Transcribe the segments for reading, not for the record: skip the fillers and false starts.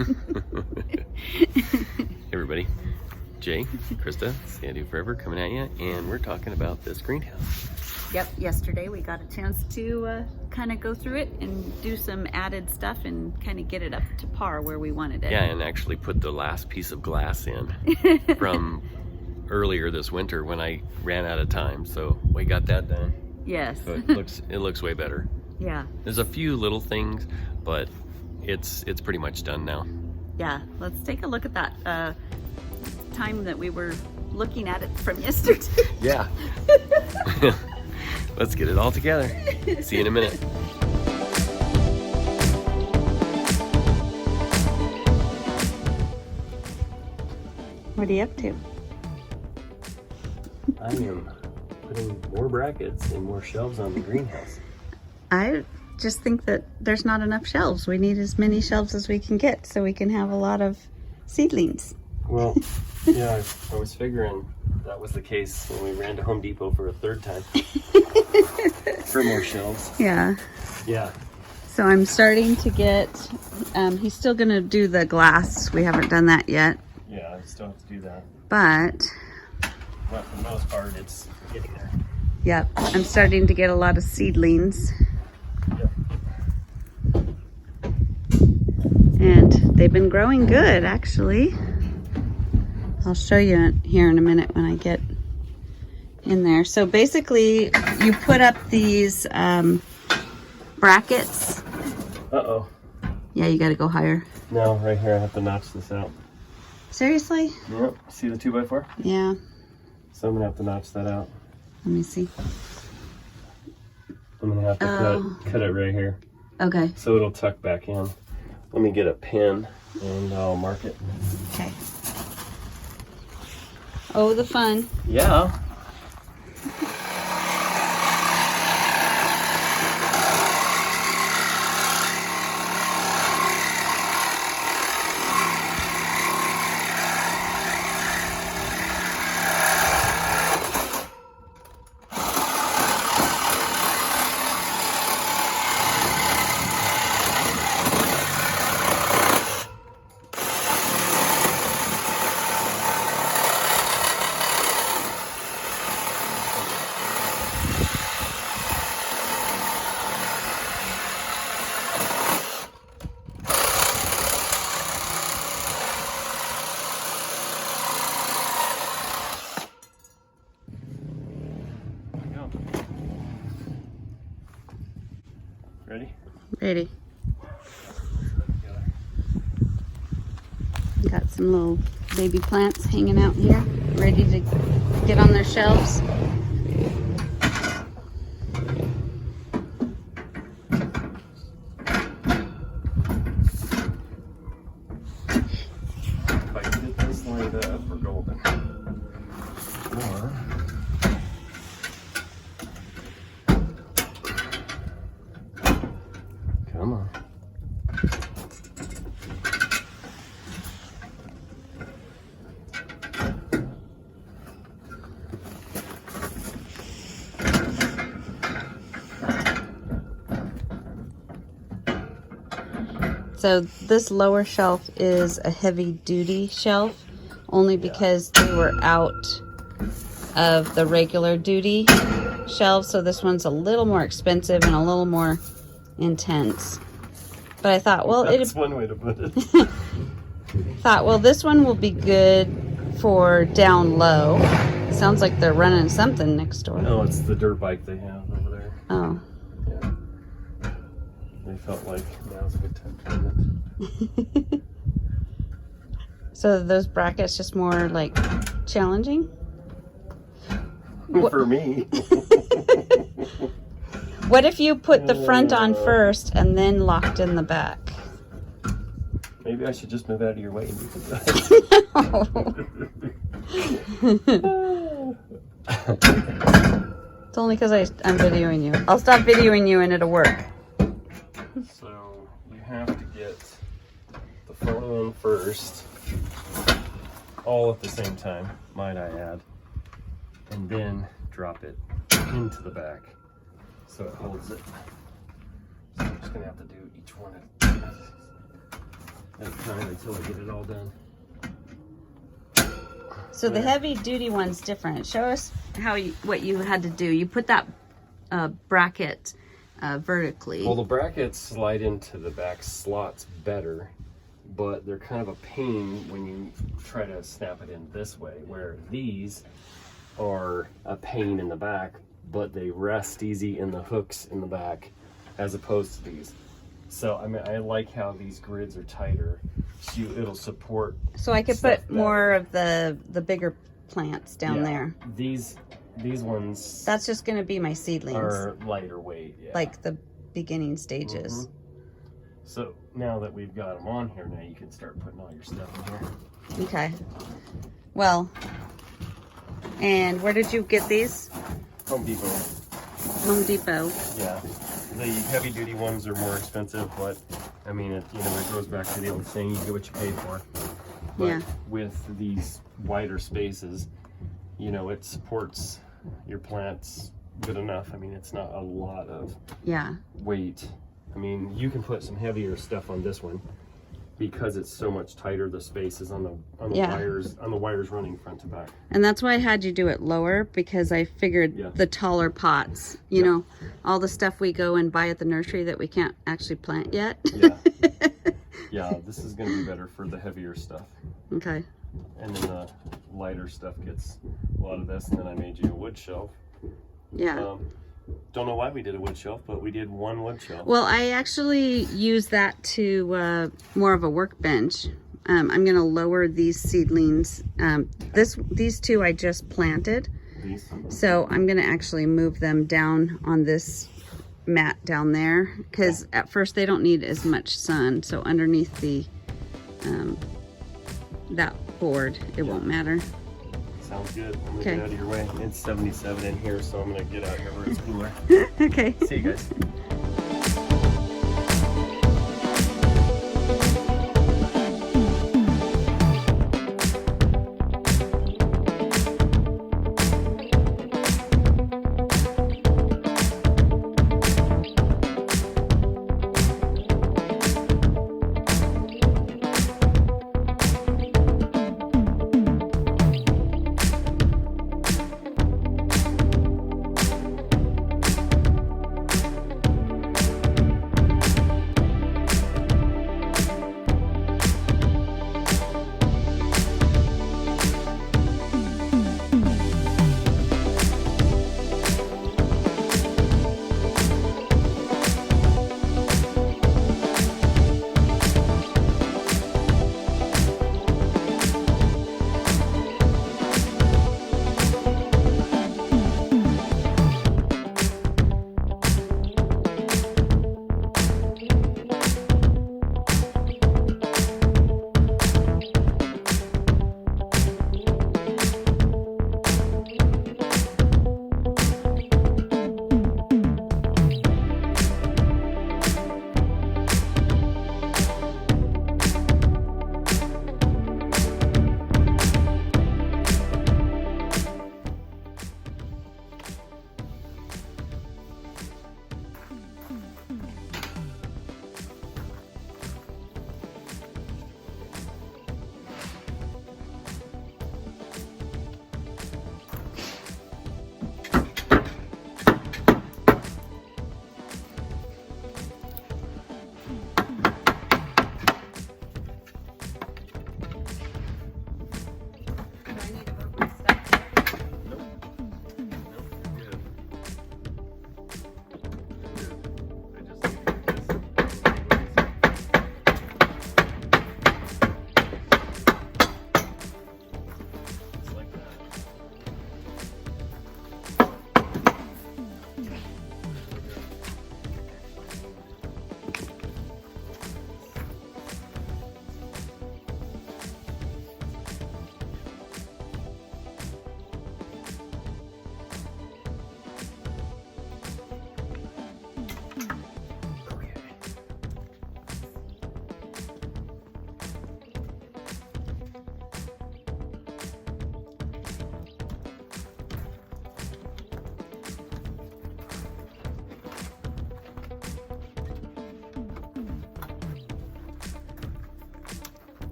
Hey everybody, Jay, Christa, Sandy Forever coming at you, and we're talking about this greenhouse. Yep, yesterday we got a chance to kind of go through it and do some added stuff and kind of get it up to par where we wanted it. Yeah, and actually put the last piece of glass in from earlier this winter when I ran out of time, so we got that done. Yes. So it looks way better. Yeah. There's a few little things, but it's pretty much done now. Yeah, let's take a look at that time that we were looking at it from yesterday. Yeah. Let's get it all together. See you in a minute. What are you up to? I am putting more brackets and more shelves on the greenhouse. I just think that there's not enough shelves. We need as many shelves as we can get so we can have a lot of seedlings. Well, yeah, I was figuring that was the case when we ran to Home Depot for a third time for more shelves. Yeah. Yeah. So I'm starting to get, he's still going to do the glass. We haven't done that yet. Yeah, I still have to do that. But For the most part, it's getting there. yep, I'm starting to get a lot of seedlings. Yep. And they've been growing good, actually. I'll show you here in a minute when I get in there. So basically, you put up these brackets. Uh-oh. Yeah, you got to go higher. No, right here, I have to notch this out. Seriously? Yep. See the 2x4? Yeah. So I'm going to have to notch that out. Let me see. I'm going to have to cut it right here. Okay. So it'll tuck back in. Let me get a pin and I'll mark it. Okay. Oh, the fun. Yeah. Ready? Ready. Got some little baby plants hanging out here, ready to get on their shelves. If I can get this lined up, we're golden. Or come on. So this lower shelf is a heavy duty shelf, only because they were out of the regular duty shelves. So this one's a little more expensive and a little more intense. But I thought, well, That's one way to put it. this one will be good for down low. Sounds like they're running something next door. No, it's the dirt bike they have over there. Oh. Yeah. They felt like now's a good time to do it. So those brackets just more like challenging? For me. What if you put the front on first and then locked in the back? Maybe I should just move out of your way and you can do it. It's only because I'm videoing you. I'll stop videoing you and it'll work. So you have to get the front one first, all at the same time, might I add, and then drop it into the back so it holds it. So I'm just gonna have to do each one at a time. that kind until I get it all done. So the heavy duty one's different. Show us what you had to do. You put that bracket vertically. Well, the brackets slide into the back slots better, but they're kind of a pain when you try to snap it in this way, where these are a pain in the back, but they rest easy in the hooks in the back as opposed to these. So I mean, I like how these grids are tighter. So it'll support. So I could put more of the bigger plants down there. These ones. That's just going to be my seedlings. Are lighter weight. Yeah. Like the beginning stages. So now that we've got them on here, now you can start putting all your stuff in here. Okay. Well, and where did you get these? Home Depot. Home Depot. Yeah. The heavy duty ones are more expensive, but I mean, it goes back to the old saying, you get what you pay for. But yeah. With these wider spaces, it supports your plants good enough. I mean, it's not a lot of weight. I mean, you can put some heavier stuff on this one because it's so much tighter. The space is on the wires running front to back. And that's why I had you do it lower, because I figured the taller pots, you know, all the stuff we go and buy at the nursery that we can't actually plant yet. Yeah, this is going to be better for the heavier stuff. Okay. And then the lighter stuff gets a lot of this, and then I made you a wood shelf. Yeah. Don't know why we did a wood shelf, but we did one wood shelf. Well, I actually use that to more of a workbench. I'm going to lower these seedlings. These two I just planted. So I'm going to actually move them down on this mat down there, because at first they don't need as much sun. So underneath the that board, it won't matter. Sounds good. I'm gonna get out of your way. It's 77 in here, so I'm gonna get out here where it's cooler. Okay. See you guys.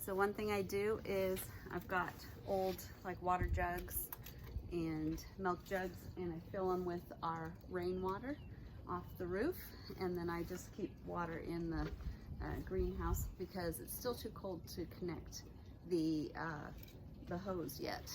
So one thing I do is I've got old like water jugs and milk jugs, and I fill them with our rainwater off the roof, and then I just keep water in the greenhouse because it's still too cold to connect the hose yet.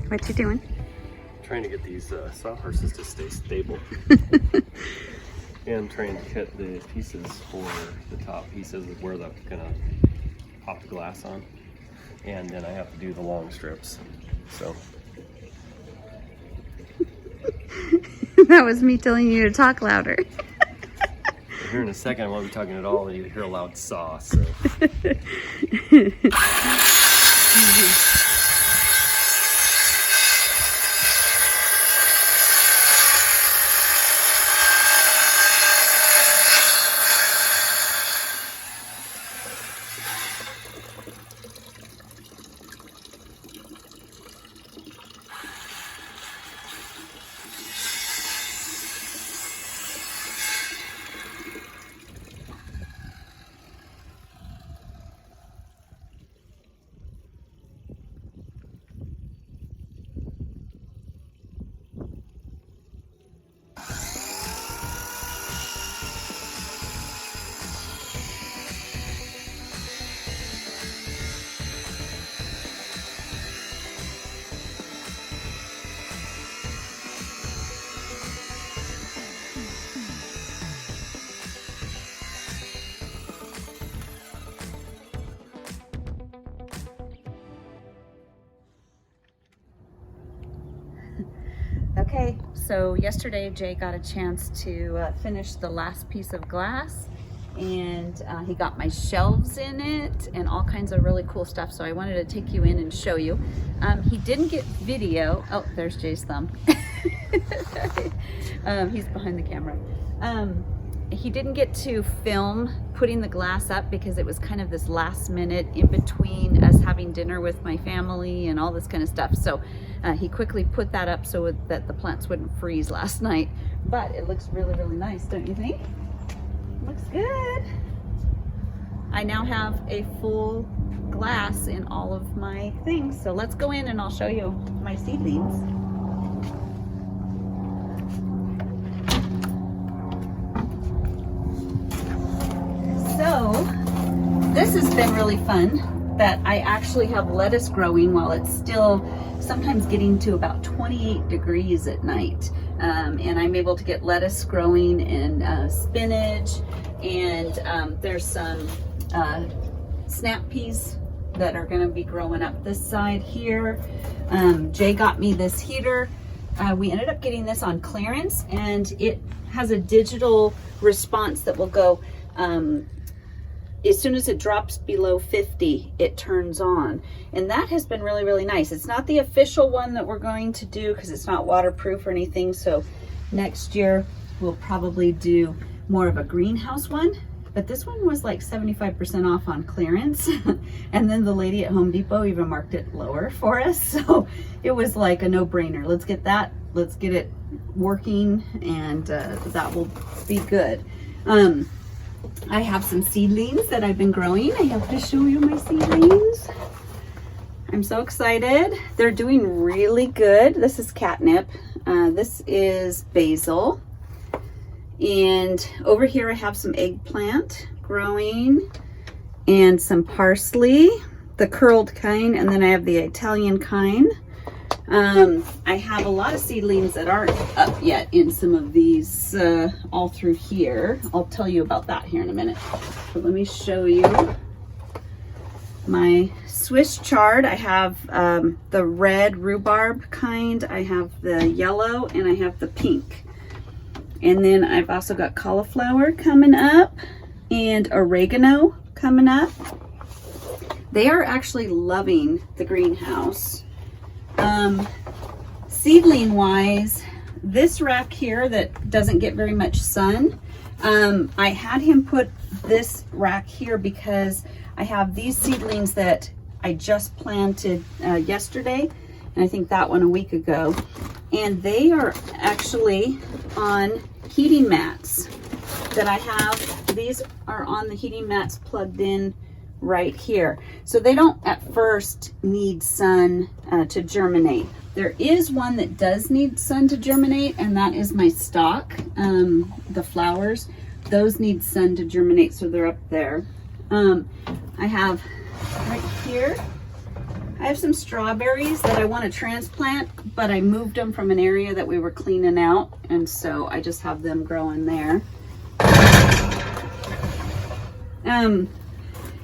What you doing? Trying to get these sawhorses to stay stable. And trying to cut the pieces for the top pieces of where they're gonna pop the glass on. And then I have to do the long strips. So That was me telling you to talk louder. here in a second I won't be talking at all, and you hear a loud saw. So Okay, so yesterday Jay got a chance to finish the last piece of glass, and he got my shelves in it and all kinds of really cool stuff, so I wanted to take you in and show you. He didn't get video. Oh, there's Jay's thumb. He's behind the camera. He didn't get to film putting the glass up because it was kind of this last minute in between us having dinner with my family and all this kind of stuff. So he quickly put that up so that the plants wouldn't freeze last night. But it looks really, really nice, don't you think? Looks good. I now have a full glass in all of my things. So let's go in and I'll show you my seedlings. So this has been really fun, that I actually have lettuce growing while it's still sometimes getting to about 28 degrees at night. And I'm able to get lettuce growing and spinach, and there's some snap peas that are going to be growing up this side here. Jay got me this heater. We ended up getting this on clearance, and it has a digital response that will go as soon as it drops below 50, it turns on. And that has been really, really nice. It's not the official one that we're going to do because it's not waterproof or anything. So next year we'll probably do more of a greenhouse one. But this one was like 75% off on clearance. And then the lady at Home Depot even marked it lower for us. So it was like a no-brainer. Let's get that. Let's get it working, and that will be good. I have some seedlings that I've been growing. I have to show you my seedlings. I'm so excited. They're doing really good. This is catnip. This is basil. And over here I have some eggplant growing and some parsley, the curled kind, and then I have the Italian kind. I have a lot of seedlings that aren't up yet in some of these all through here. I'll tell you about that here in a minute. But let me show you my Swiss chard. I have the red rhubarb kind, I have the yellow, and I have the pink. And then I've also got cauliflower coming up and oregano coming up. They are actually loving the greenhouse. Seedling wise, this rack here that doesn't get very much sun, I had him put this rack here because I have these seedlings that I just planted yesterday, and I think that one a week ago, and they are actually on heating mats that I have. These are on the heating mats plugged in right here. So they don't at first need sun to germinate. There is one that does need sun to germinate, and that is my stock. The flowers, those need sun to germinate, so they're up there. I have right here, I have some strawberries that I want to transplant, but I moved them from an area that we were cleaning out, and so I just have them growing there.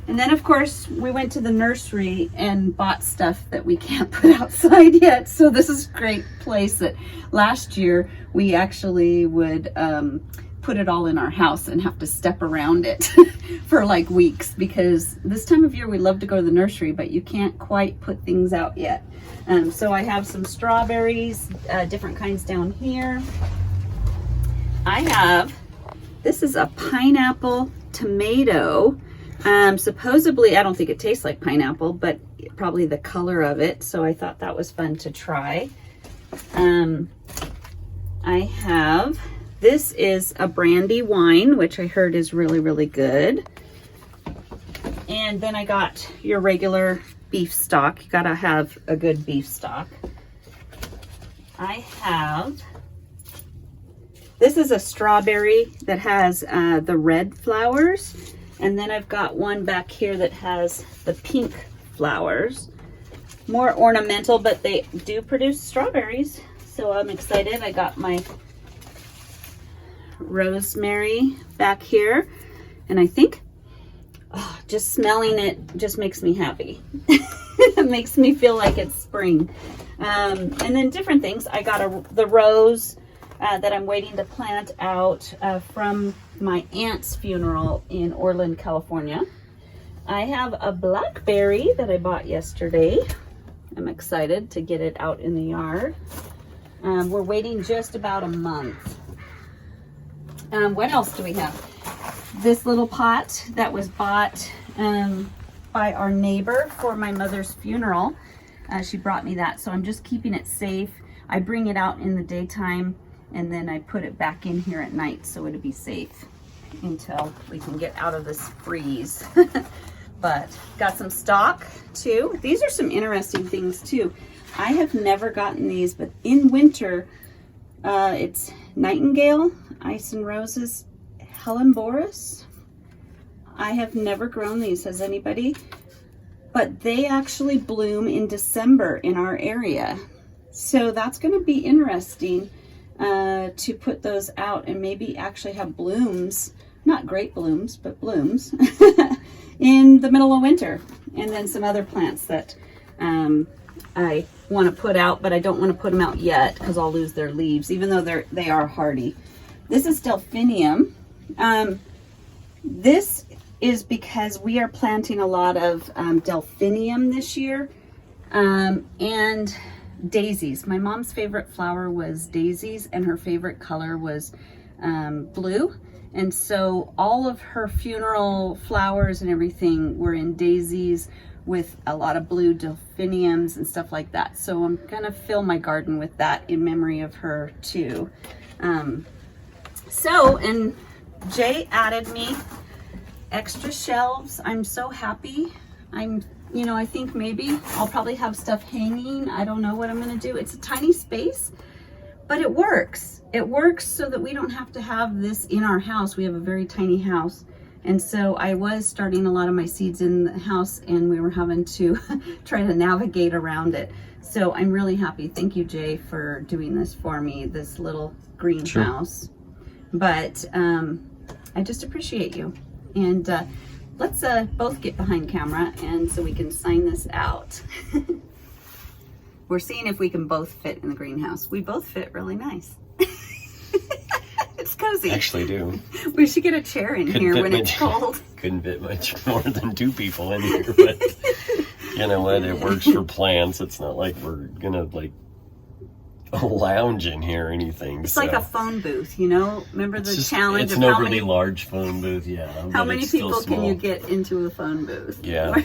And then of course we went to the nursery and bought stuff that we can't put outside yet. So this is a great place that last year we actually would put it all in our house and have to step around it for like weeks, because this time of year we love to go to the nursery, but you can't quite put things out yet. So I have some strawberries, different kinds down here. I have, this is a pineapple tomato. Supposedly, I don't think it tastes like pineapple, but probably the color of it. So I thought that was fun to try. I have, this is a brandy wine, which I heard is really, really good. And then I got your regular beef stock. You gotta have a good beef stock. I have, this is a strawberry that has the red flowers. And then I've got one back here that has the pink flowers. More ornamental, but they do produce strawberries. So I'm excited. I got my rosemary back here. And I think, oh, just smelling it just makes me happy. It makes me feel like it's spring. And then different things. I got the rose that I'm waiting to plant out from my aunt's funeral in Orland, California. I have a blackberry that I bought yesterday. I'm excited to get it out in the yard. We're waiting just about a month. What else do we have? This little pot that was bought by our neighbor for my mother's funeral. She brought me that, so I'm just keeping it safe. I bring it out in the daytime, and then I put it back in here at night so it'll be safe until we can get out of this freeze. But got some stock too. These are some interesting things too. I have never gotten these, but in winter, it's Nightingale, Ice and Roses, Helleborus. I have never grown these. Has anybody? But they actually bloom in December in our area. So that's going to be interesting. To put those out and maybe actually have blooms, not great blooms, but blooms in the middle of winter. And then some other plants that I want to put out, but I don't want to put them out yet because I'll lose their leaves, even though they are hardy. This is delphinium. This is because we are planting a lot of delphinium this year, and daisies. My mom's favorite flower was daisies, and her favorite color was blue. And so all of her funeral flowers and everything were in daisies with a lot of blue delphiniums and stuff like that. So I'm gonna fill my garden with that in memory of her too. And Jay added me extra shelves. I'm so happy. I think maybe I'll probably have stuff hanging. I don't know what I'm gonna do. It's a tiny space, but it works. It works so that we don't have to have this in our house. We have a very tiny house. And so I was starting a lot of my seeds in the house, and we were having to try to navigate around it. So I'm really happy. Thank you, Jay, for doing this for me, this little greenhouse. But I just appreciate you. And let's both get behind camera, and so we can sign this out. We're seeing if we can both fit in the greenhouse. We both fit really nice. It's cozy. I actually do. We should get a chair in Couldn't here fit when it's cold. Couldn't fit much more than 2 people in here, but you know what? It works for plants. It's not like we're gonna like lounge in here or anything. It's like a phone booth, you know? Remember the challenge it's of an how overly many, large phone booth, yeah. how many people can you get into a phone booth? Yeah.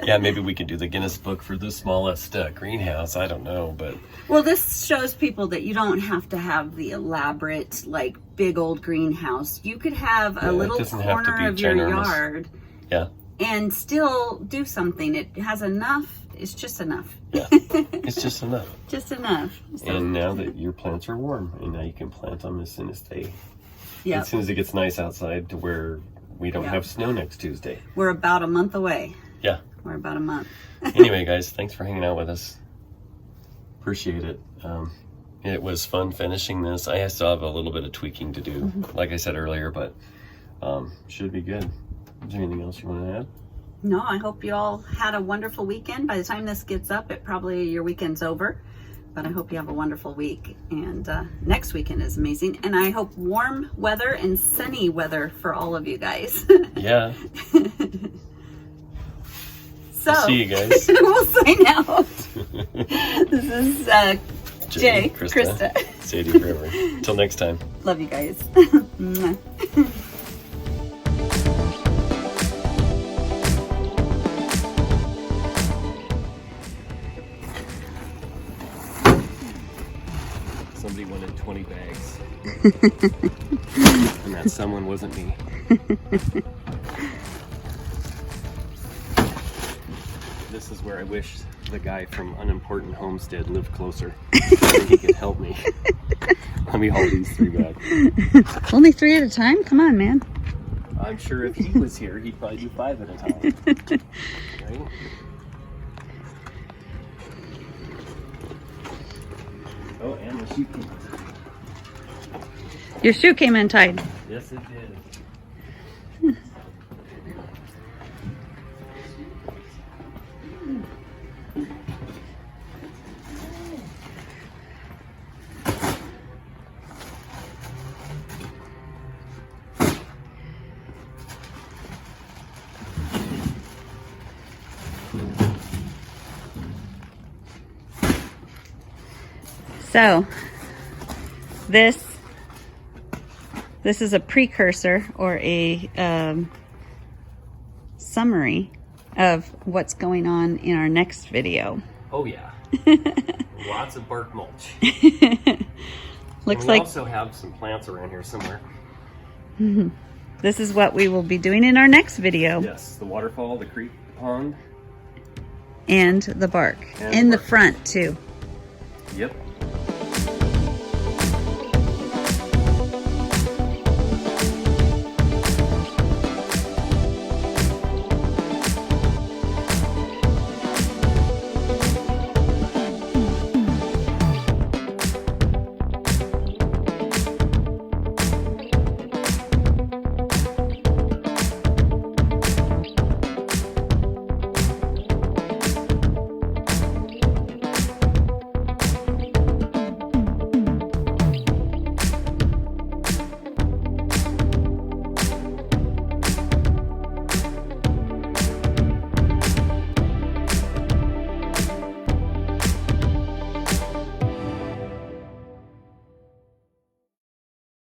Yeah, maybe we could do the Guinness Book for the smallest greenhouse. I don't know, but... Well, this shows people that you don't have to have the elaborate, like, big old greenhouse. You could have a little corner of your yard and still do something. It has enough. It's just enough. Yeah, it's just enough. Just enough. So, and now that your plants are warm, and now you can plant them as soon as it gets nice outside to where we don't have snow next Tuesday. We're about a month away. Yeah. We're about a month. Anyway, guys, thanks for hanging out with us. Appreciate it. It was fun finishing this. I still have a little bit of tweaking to do, like I said earlier, but should be good. Is there anything else you want to add? No, I hope you all had a wonderful weekend. By the time this gets up, your weekend's over. But I hope you have a wonderful week. And next weekend is amazing. And I hope warm weather and sunny weather for all of you guys. Yeah. So, we'll see you guys. We'll sign out. This is Jay, Christa. Sadie forever. Until next time. Love you guys. Somebody wanted 20 bags. And that someone wasn't me. This is where I wish the guy from Unimportant Homestead lived closer. So he could help me. Let me hold these 3 back. Only 3 at a time? Come on, man. I'm sure if he was here, he'd probably do 5 at a time. Right? Oh, and the shoe came untied. Your shoe came untied. Yes, it did. So, this is a precursor or a summary of what's going on in our next video. Oh yeah. Lots of bark mulch. Looks we like also have some plants around here somewhere. This is what we will be doing in our next video. Yes, the waterfall, the creek, pond. And the bark. In the front too. Yep.